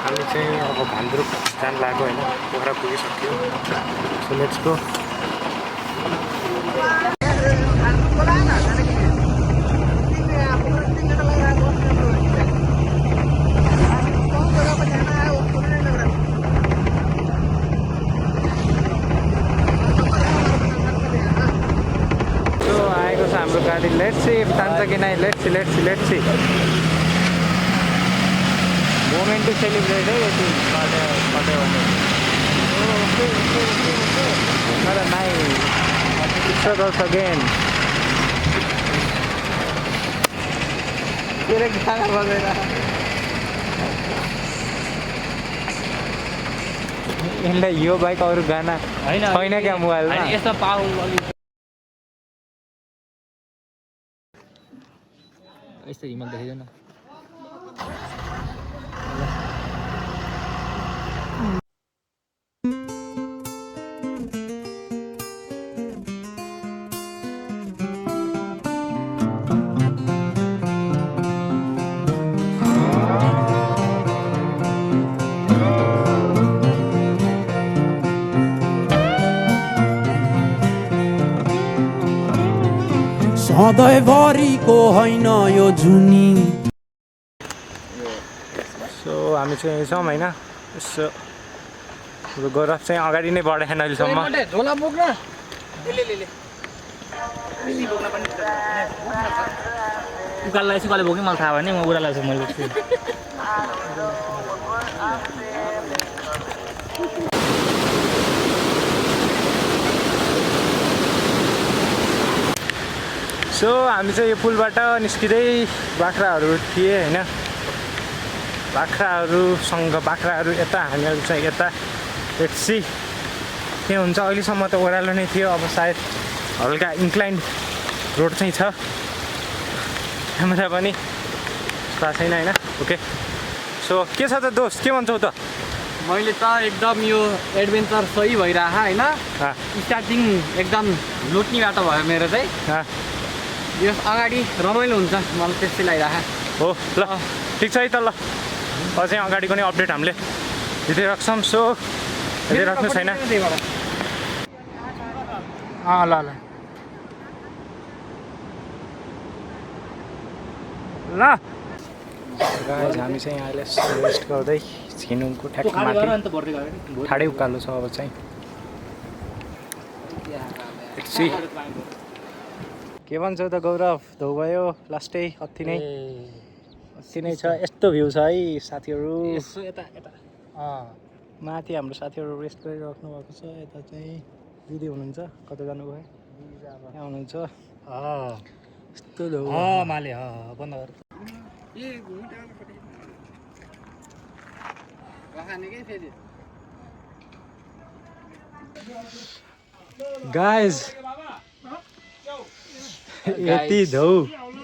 हामी चाहिँ अब भान्द्रुक जान लाग्यो होइन पोखरा पुगिसक्यो सो लेट्स गो सो आएको छ हाम्रो गाडी लेट्स सी तान्छ कि नै let's see moment to celebrate है यति कट्यो भने तर नाइ show us again केले गाना बजेर यसलाई यो बाइक अरू गाना छैन क्या मोबाइलमा यस्तो पाउ यस्तो हिमाल देखाइदेऊ न सधैँभरिको होइन यो जुनी सो हामी चाहिँ छौँ होइन यसो गौरव चाहिँ अगाडि नै बढेन अहिलेसम्म झोला बोक्न उकालोलाई चाहिँ कसले बोक्यो मलाई थाहा भएन म उडालाई चाहिँ मैले बोक्छु सो हामी चाहिँ यो पुलबाट निस्किँदै बाख्राहरू थिए होइन बाख्राहरू यता हामीहरू चाहिँ यता लेट्स के हुन्छ अहिलेसम्म त ओह्रालो नै थियो अब सायद हल्का इन्क्लाइन्ड रोड चाहिँ छ क्यामेरा पनि थाहा छैन होइन ओके सो के छ त दोस्त के भन्छौ त मैले त एकदम यो एडभेन्चर सही भइरह होइन स्टार्टिङ एकदम लुट्ने बाटो भयो मेरो चाहिँ यस अगाडि रमाइलो हुन्छ मलाई त्यस्तै लागिरहेको हो ल ठिक छ है त ल अझै अगाडिको नै अपडेट हामीले दिँदै राख्छौँ सो दिँदै राख्नु छैन ल ल ल गाइस हामी चाहिँ अहिले रेस्ट गर्दै झिनुङको ठ्याक्क माथि ठाडै उकालो छ अब चाहिँ के भन्छौ त गौरव धौ भयो लास्टै अति नै छ यस्तो भ्यू छ है साथीहरू माथि हाम्रो साथीहरू रेस्ट गरिराख्नु भएको छ यता चाहिँ दिदी हुनुहुन्छ कता जानुभयो यहाँ हुनुहुन्छ यस्तो धौ माले बन्द गर गाइस यति धौ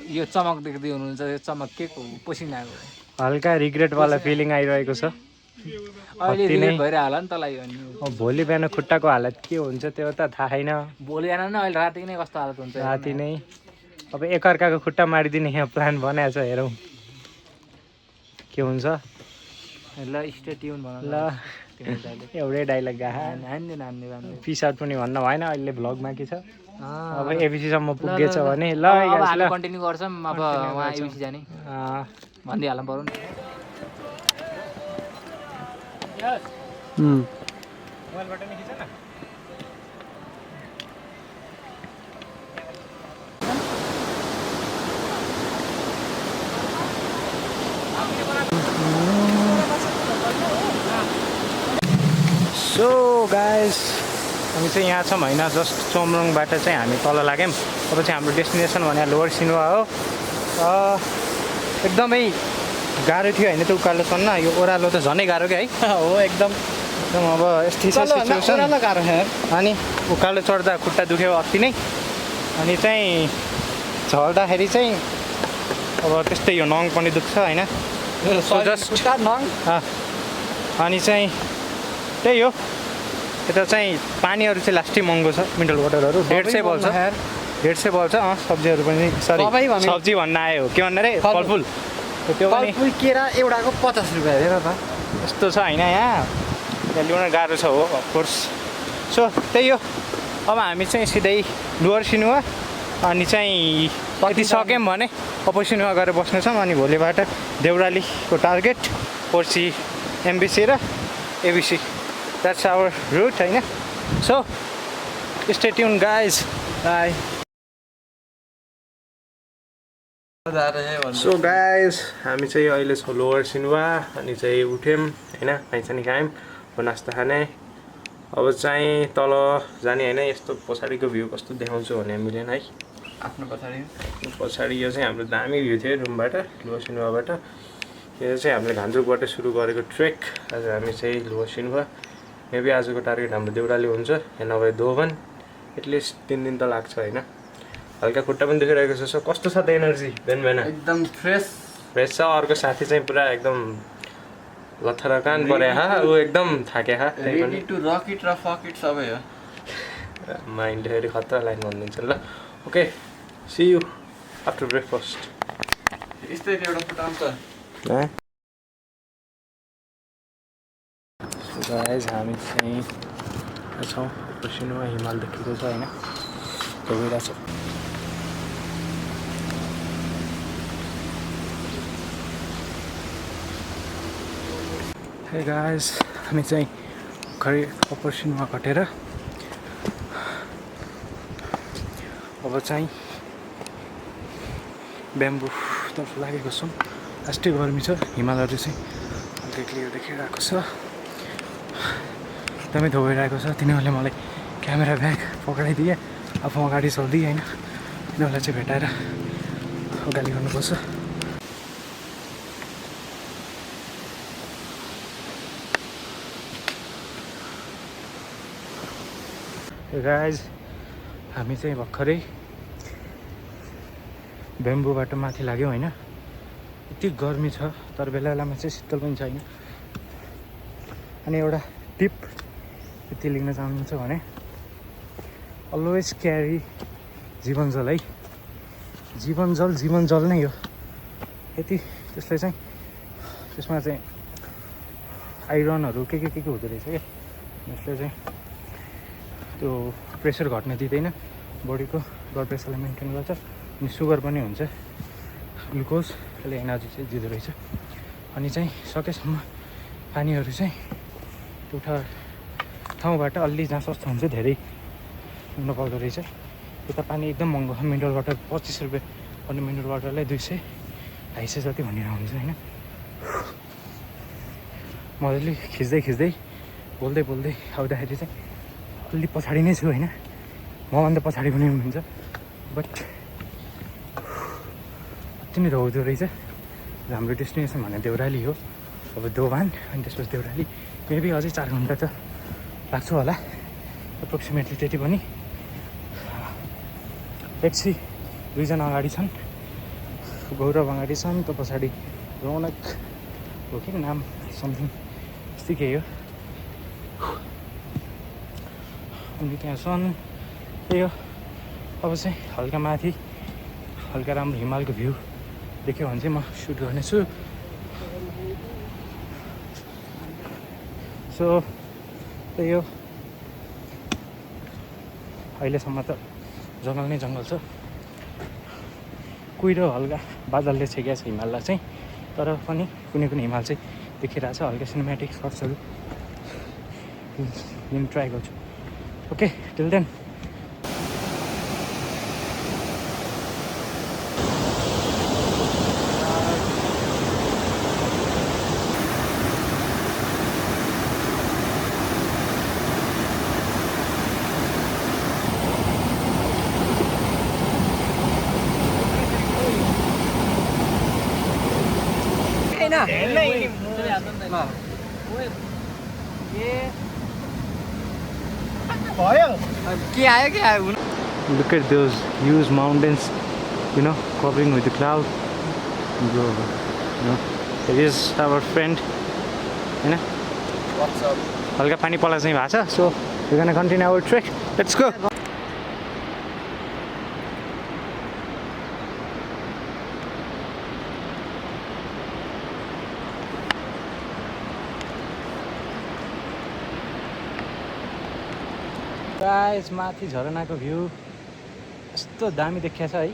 यो चमक देख्दै हुनुहुन्छ यो चमक के पसिनाको हल्का रिग्रेटवाला फिलिङ आइरहेको छ अहिले रिग्रेट भइरहेको होला नि तँलाई अब भोलि बिहान खुट्टाको हालत के हुन्छ त्यो त थाहा छैन भोलि बिहान न अहिले राति नै कस्तो हालत हुन्छ राति नै अब एकअर्काको खुट्टा मारिदिने यहाँ प्लान बनाएको छ हेरौँ के हुन्छ ल स्टे ट्युन भन ल एउटै डाइलग गाहा पिस आउट पनि भन्न भएन अहिले भ्लगमा के छ अब एबिसीसम्म पुगेछ भने ल हामी कन्टिन्यू गर्छौँ अब उहाँ एबिसी जाने भनिदिइहाल्नु पर्यो नि मोबाइलबाट नि खिच न सो गाइस हामी चाहिँ यहाँ छौँ होइन जस्ट चोमरङबाट चाहिँ हामी तल लाग्यौँ अब चाहिँ हाम्रो डेस्टिनेसन भने लोवर सिनुवा हो एकदमै गाह्रो थियो होइन त्यो उकालो चढ्न यो ओह्रालो त झनै गाह्रो क्या है हो एकदम अब यस्तै सिचुएसन गाह्रो अनि उकालो चढ्दा खुट्टा दुख्यो अति नै अनि चाहिँ झर्दाखेरि चाहिँ अब त्यस्तै यो नङ पनि दुख्छ होइन नङ अनि चाहिँ त्यही हो यता चाहिँ पानीहरू चाहिँ लास्टै महँगो छ मिनरल वाटरहरू 150 बल्छ 150 बल्छ सब्जीहरू पनि सरी सबै भन्नु। सब्जी भन्न आयो के भन्दा रे फलफुल त्यो पनि फलफुल केरा एउटाको 50 रुपियाँ हेर त यस्तो छ होइन यहाँ ल्याउन गाह्रो छ हो अफकोर्स सो त्यही हो अब हामी चाहिँ सिधै लोवर सिनुवा अनि चाहिँ यति सक्यौँ भने अप्पर सिनुवा गएर बस्नेछौँ अनि भोलिबाट देउरालीको टार्गेट पर्सि एमबिसी र एबिसी द्याट्स आवर रुट होइन so stay tune guys by so guys हामी चाहिँ अहिले छौँ लोवर सिनुवा अनि चाहिँ उठ्यौँ होइन खाइसानी खायौँ अब नास्ता खाने अब चाहिँ तल जाने होइन यस्तो पछाडिको भ्यू कस्तो देखाउँछु भने मिलेन है आफ्नो पछाडि यो चाहिँ हाम्रो दामी भ्यू थियो रुमबाट लोवर सिनुवाबाट यो चाहिँ हामीले घान्जुकबाट सुरु गरेको ट्रेक आज हामी चाहिँ लोवर सिनुवा मेबी आजको टार्गेट हाम्रो देउराली हुन्छ या नभए दोभन एटलिस्ट 3 दिन त लाग्छ होइन हल्का खुट्टा पनि दुखिरहेको छ सो कस्तो छ त एनर्जी बिहान एकदम फ्रेस छ अर्को साथी चाहिँ पुरा एकदम लथरकान परे ऊ एकदम थाके रेडी टु रक इट र फक इट सबै हो माइन्ड फेरि खतरा लाइन भनिदिन्छ ल okay see you after breakfast यस्तै एउटा फुटाउँछ गाइज हामी चाहिँ छौँ पसिनुवा हिमाल देखेको छ होइन गइरहेछ हे गाइज हामी चाहिँ भर्खरै अप्पर सिनुवा कटेर अब चाहिँ ब्याम्बोतर्फ लागेको छौँ लास्टै गर्मी छ हिमालहरू चाहिँ हल्का क्लियर देखिरहेको छ एकदमै धोइरहेको छ तिनीहरूले मलाई क्यामेरा ब्याग पक्राइदिए आफू अगाडि चल्दिएँ होइन तिनीहरूलाई चाहिँ भेटाएर गाली गर्नुपर्छ गाइज हामी चाहिँ भर्खरै ब्याम्बोबाट माथि लाग्यौँ होइन यति गर्मी छ तर बेला बेलामा चाहिँ शीतल पनि छैन अनि एउटा टिप यति लिन चाहनुहुन्छ भने अलवेज क्यारी जीवनजल है जीवनजल नै हो यति त्यसले चाहिँ त्यसमा चाहिँ आइरनहरू के हुँदो रहेछ क्या यसले चाहिँ त्यो प्रेसर घट्न दिँदैन बडीको ब्लड प्रेसरलाई मेन्टेन गर्छ अनि सुगर पनि हुन्छ ग्लुकोज यसले एनर्जी चाहिँ दिँदो रहेछ अनि चाहिँ सकेसम्म पानीहरू चाहिँ एउटा ठाउँबाट अलि जहाँ सस्तो हुन्छ धेरै नपाउँदो रहेछ यता पानी एकदम महँगो छ मिनरल वाटर 25 रुपियाँ अनि मिनरल वाटरलाई 200-250 जति भनेर हुन्छ होइन मजाले खिच्दै बोल्दै आउँदाखेरि चाहिँ अलि पछाडि नै छु होइन मभन्दा पछाडि पनि हुनुहुन्छ बट अति नै धौधो रहेछ हाम्रो डेस्टिनेसन भने देउराली हो अब दोभान अनि त्यसपछि देउराली मेबी अझै 4 घन्टा त लाग्छ होला एप्रोक्सिमेटली त्यति पनि एकछिन दुईजना अगाडि छन् गौरव अगाडि छन् त पछाडि रौनक हो कि नाम समथिङ यस्तै केही हो अनि त्यहाँ छन् त्यही हो अब चाहिँ हल्का माथि हल्का राम्रो हिमालको भ्यू देख्यो भने चाहिँ म सुट गर्नेछु सो त्यही हो अहिलेसम्म त जङ्गल नै जङ्गल छ कुहिरो हल्का बादलले छेकेको छ हिमाललाई चाहिँ तर पनि कुनै हिमाल चाहिँ देखिरहेको छ हल्का सिनेमेटिक सर्ट्सहरू लिन ट्राई गर्छु okay till then Look at those huge mountains, you know, covering with the cloud. Go over, you know. There is our friend, you know. हल्का पानी पला चाहिँ भएको छ so we gonna continue our trek let's go guys माथि झरनाको view यस्तो दामी देखिया छ है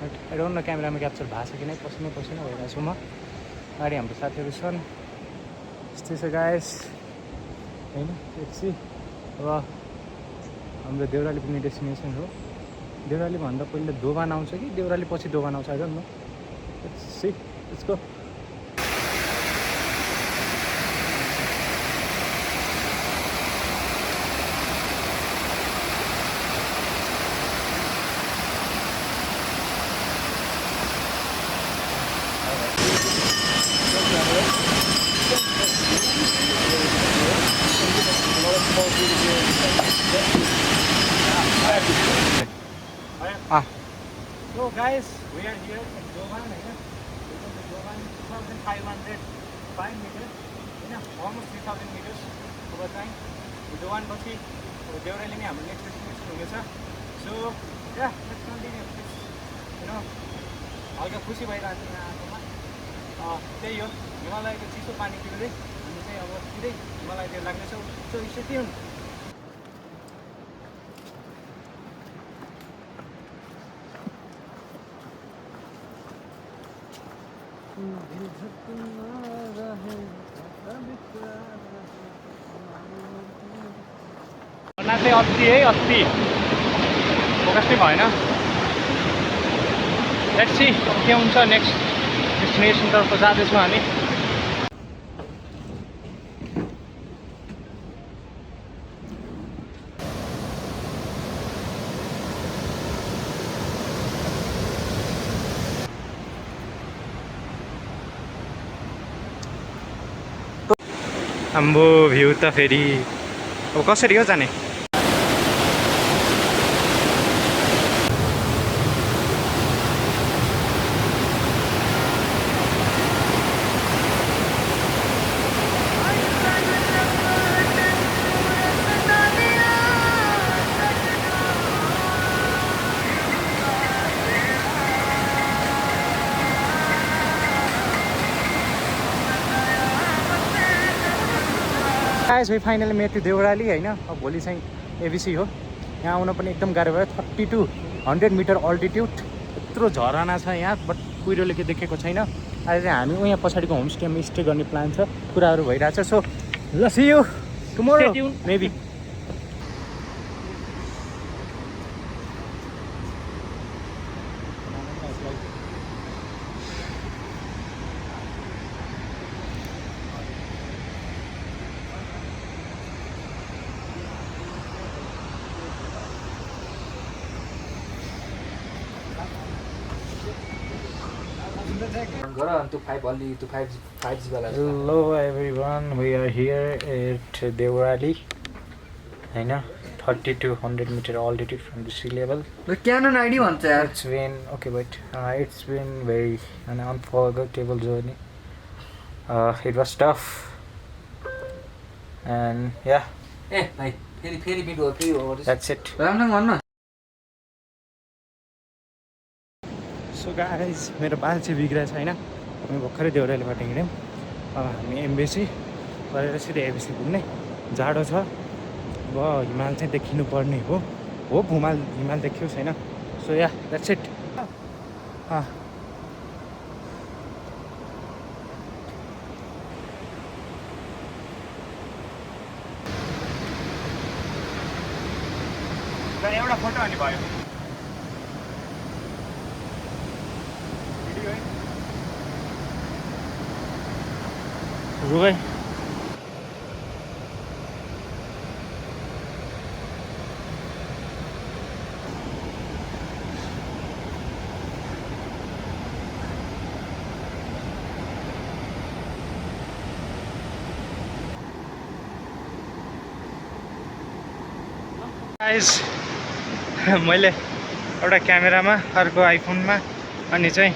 बट आई डोन्ट नो क्यामेरामा क्याप्चर भएको छ कि नै पसिनै भइरहेको छु म अगाडि हाम्रो साथीहरू छन् यस्तै छ गाइस होइन एकछिन अब हाम्रो देउराली पुग्ने डेस्टिनेसन हो देउराली भन्दा पहिला दोभान आउँछ कि देउराली पछि दोभान आउँछ होइन म यसको So guys, we are here in Dovan, Dovan 2,505 meters, almost 3,000 meters over time. Dovan पछि देउराली नै हाम्रो नेक्स्ट डेस्टिनेसन हुनेछ सो या लेट्स कन्टिन्यू हल्का खुसी भइरहेको छ यहाँ आएकोमा त्यही हो हिमालयको चिसो पानी पिउँदै हामी चाहिँ अब सिधै हिमालयतिर लाग्नेछौँ सो स्टे ट्युन चाहिँ अस्ति फोकस नै भएन लेट्स सी के हुन्छ नेक्स्ट डेस्टिनेसनतर्फ जाँदैछौँ हामी हाम्रो भ्यू त फेरि अब कसरी हो जाने guys we finally met to Deurali होइन अब भोलि चाहिँ एबिसी हो यहाँ आउन पनि एकदम गाह्रो भयो 30 to 100 मिटर अल्टिट्युड यत्रो झरना छ यहाँ बट कुहिरोले के देखेको छैन अहिले चाहिँ हामी यहाँ पछाडिको होमस्टेमा स्टे गर्ने प्लान छ कुराहरू भइरहेछ सो ल see you tomorrow maybe Hello everyone, we are here at Deurali, होइन 30 to 100 meter altitude from the sea level. Canon ID भन्छ यार. It's been okay, but it's been very an unforgettable journey. It was tough, and yeah. भाइ फेरि video free हो. That's it. राम्रोसँग भन्न. So guys, मेरो बाल चाहिँ बिग्रेछ होइन हामी भर्खरै देउरालीबाट हिँड्यौँ हामी एमबेसी गरेर सिधै एबिसी पुग्ने जाडो छ अब हिमाल चाहिँ देखिनु पर्ने हो हिमाल देखियो छैन सो या द्याट्स इट एउटा फोटो अनि भयो रुकै गाइस मैले एउटा क्यामेरामा अर्को आइफोनमा अनि चाहिँ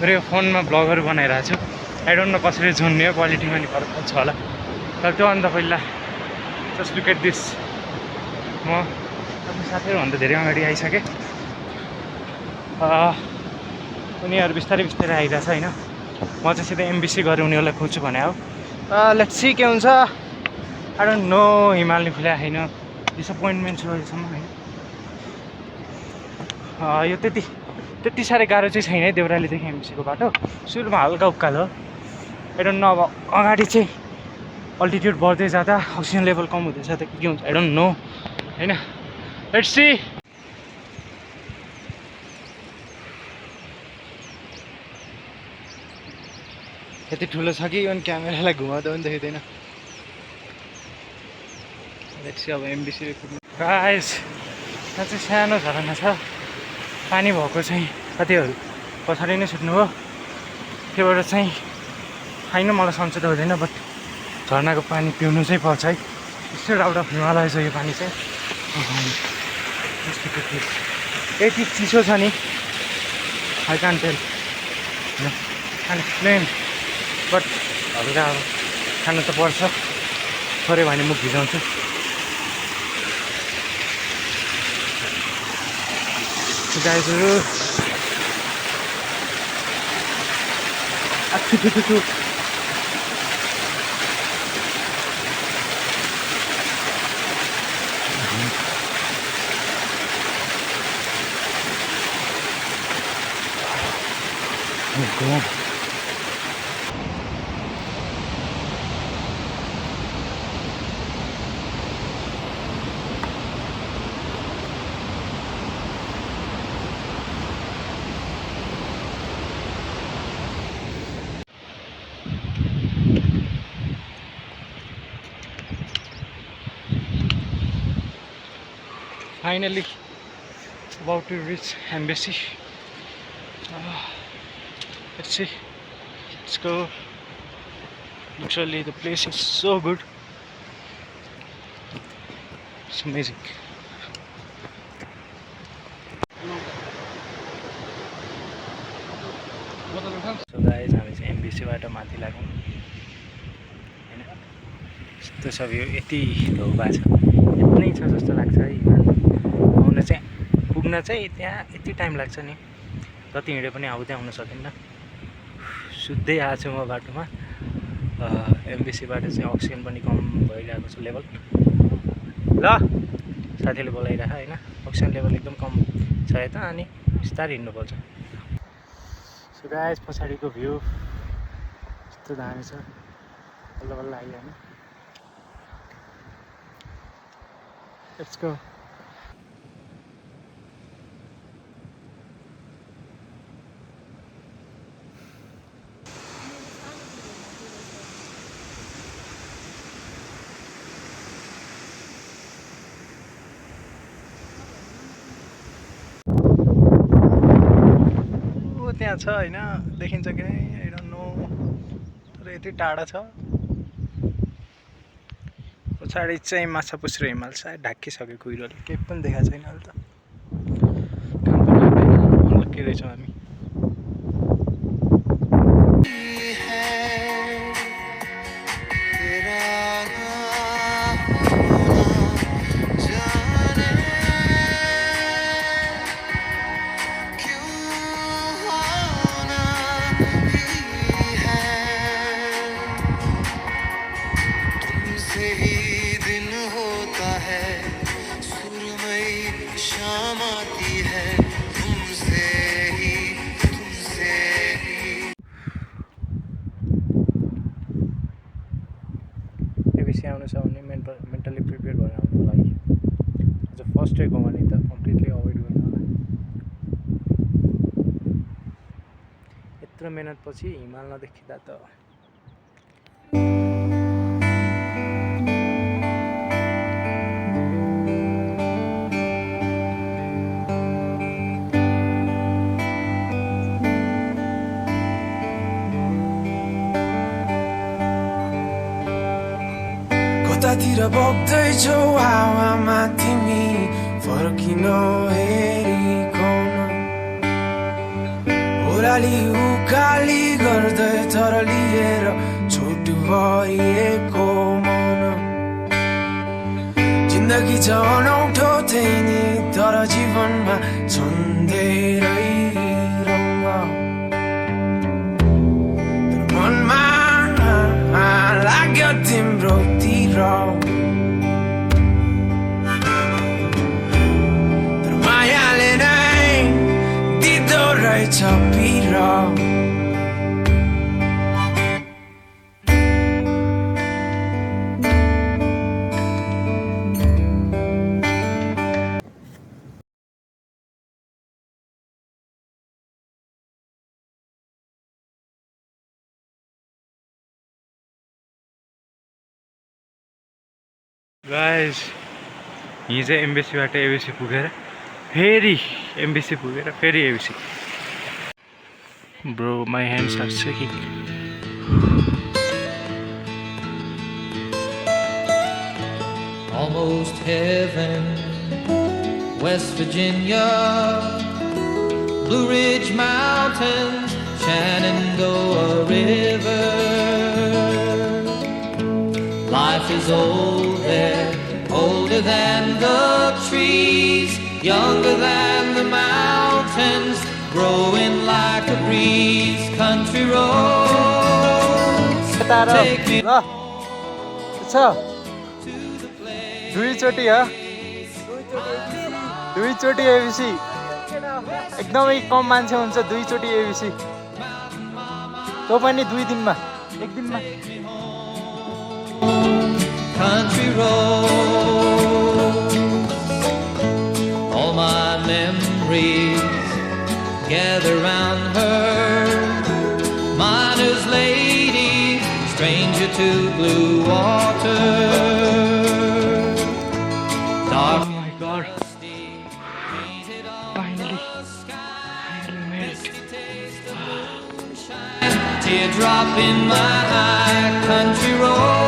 मेरो फोनमा ब्लगहरू बनाइरहेको छु आई डोन्ट नो कसरी झुन्ने हो क्वालिटीमा नि फरक छ होला तर त्योभन्दा पहिला जस्ट लुक एट दिस म आफ्नो साथीहरूभन्दा धेरै अगाडि आइसकेँ उनीहरू बिस्तारै बिस्तारै आइरहेछ होइन म चाहिँ सिधै एमबिसी गरेर उनीहरूलाई खोज्छु भने हो लेट्स सी के हुन्छ आई डोन्ट नो हिमाल नि खुल्या छैन डिसपोइन्टमेन्ट छु अहिलेसम्म होइन यो त्यति साह्रै गाह्रो चाहिँ छैन है देउरालीदेखि एमबिसीको बाटो सुरुमा हल्का उकालो आई डोन्ट नो अब अगाडि चाहिँ अल्टिट्युड बढ्दै जाँदा अक्सिजन लेभल कम हुँदैछ त के हुन्छ आई डोन्ट नो होइन लेट्स सी यति ठुलो छ कि अनि क्यामेरालाई घुमाउँदा पनि देखिँदैन लेट्स सी अब एमबिसी गाइस यहाँ चाहिँ सानो झरना छ पानी भएको चाहिँ कतिहरू पछाडि नै सुत्नु हो त्योबाट चाहिँ होइन मलाई सन्चो त हुँदैन बट झरनाको पानी पिउनु चाहिँ पर्छ है स्ट्रेट आउट अफ हिमालय छ यो पानी चाहिँ यति चिसो छ नि I can tell and plain but हल्का अब खानु त पर्छ थोरै भने मुख भिजाउँछु गाइजहरू छु Finally about to reach embassy. Let's see. Let's go. Literally the place is so good. It's amazing. So guys, हामी चाहिँ एमबिसीबाट माथि लाग्यौँ हैन यस्तो सब यो यति धोबा छ यति छ जस्तो लाग्छ है आउन चाहिँ पुग्न चाहिँ त्यहाँ यति टाइम लाग्छ नि जति हिँडे पनि आउँदै आउन सकिन्न सुत्दै आएको छु म बाटोमा एमबिसीबाट चाहिँ अक्सिजन पनि कम भइरहेको छ लेभल ल साथीले बोलाइरहेको होइन अक्सिजन लेभल एकदम कम छ यता अनि बिस्तारै हिँड्नुपर्छ सो गाइस पछाडिको भ्यू यस्तो दामी छ बल्ल बल्ल आइहाल्यो लेट्स गो त्यहाँ छ हैन देखिन्छ कि नै आई डोन्ट नो तर यति टाढा छ पछाडि चाहिँ माछापुच्छ्रे हिमाल सायद ढाकिसक्यो कुहिरोले केही पनि देखाएको छैन अहिले त काम पनि लाग्दैन अनलक्की रहेछौँ हामी आउनु छ भने मेन्टली प्रिपेयर भएर आउनुको लागि जो फर्स्ट डे गयो भने त कम्प्लिटली अभोइड गर्नु होला यत्रो मेहनतपछि हिमाल नदेखिँदा त कतातिर बग्दैछौ हावामा तिमी फर्किन हेरिकन ओह्राली उकाली गर्दै तर लिएर छोटो भइएको जिन्दगी छ अनौठो त्यही नि तर जीवनमा छन् धेरै रङ्ग तर मनमा लाग्यो तिम्रो तिर तर मायाले नै दिँदो रहेछ पिर गाइस हिजो एम्बेसीबाट एबिसी पुगेर फेरि एम्बेसी पुगेर फेरि ABC bro my hands are shaking Almost heaven, West Virginia, Blue Ridge Mountains, Shenandoah River. Life is old there, older than the trees, younger than the mountains, growing like a breeze. Country roads take me दुईचोटि हो दुईचोटि ABC एकदमै कम मान्छे हुन्छ दुईचोटि ABC त्यो पनि 2 दिनमा एक दिनमा country roads. All my memories gather round her, miner's lady, stranger to blue water. Dark Oh my god, finally made it. teardrop in my eye, country road.